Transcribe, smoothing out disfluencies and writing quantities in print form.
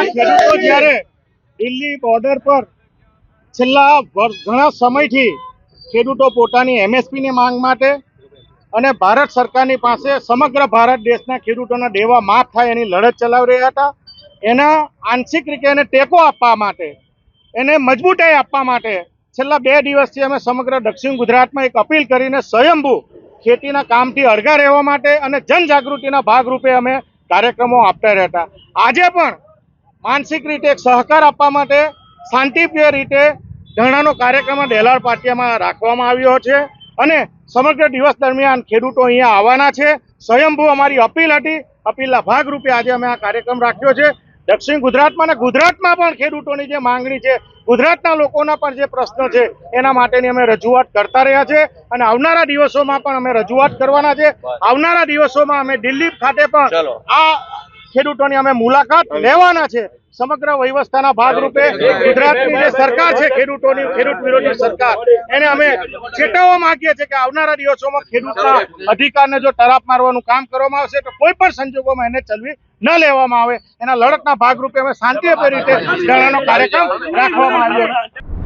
ખેડૂતો જ્યારે દિલ્હી બોર્ડર પર છેલ્લા ઘણા સમયથી ખેડૂતો પોતાની એમએસપી ની માંગ માટે અને ભારત સરકારની પાસે સમગ્ર ભારત દેશના ખેડૂતોના દેવા માફ થાય એની લડત ચલાવી રહ્યા હતા। એના આંશિક રીતે એને ટેકો આપવા માટે, એને મજબૂતાઈ આપવા માટે છેલ્લા 2 દિવસથી અમે સમગ્ર દક્ષિણ ગુજરાતમાં એક અપીલ કરીને સ્વયંભૂ ખેતીના કામથી અળગા રહેવા માટે અને જનજાગૃતિના ભાગરૂપે અમે કાર્યક્રમો આપતા રહેતા। આજે પણ માનસિક રીતે એક સહકાર આપવા માટે શાંતિપ્રિય રીતે ધરણાનો કાર્યક્રમ ડેલાડ પાટિયામાં રાખવામાં આવ્યો છે અને સમગ્ર દિવસ દરમિયાન ખેડૂતો અહીંયા આવવાના છે। સ્વયંભૂ અમારી અપીલ હતી, અપીલના ભાગરૂપે આજે અમે આ કાર્યક્રમ રાખ્યો છે। દક્ષિણ ગુજરાતમાં અને ગુજરાતમાં પણ ખેડૂતોની જે માંગણી છે, ગુજરાતના લોકોના પણ જે પ્રશ્નો છે એના માટેની અમે રજૂઆત કરતા રહ્યા છે અને આવનારા દિવસોમાં પણ અમે રજૂઆત કરવાના છે। આવનારા દિવસોમાં અમે દિલ્હી ખાતે પણ આ ખેડૂતોની અમે મુલાકાત લેવાના છે। સમગ્ર વ્યવસ્થાના ભાગરૂપે ગુજરાતની જે સરકાર છે, ખેડૂત વિરોધી સરકાર, એને અમે ચેતવવા માંગીએ છીએ કે આવનારા દિવસોમાં ખેડૂતના અધિકારને જો તરાપ મારવાનું કામ કરવામાં આવશે તો કોઈ પણ સંજોગોમાં એને ચલવી ન લેવામાં આવે। એના લડતના ભાગરૂપે અમે શાંતિપ્રિય રીતે ધરણાનો કાર્યક્રમ રાખવામાં આવ્યો।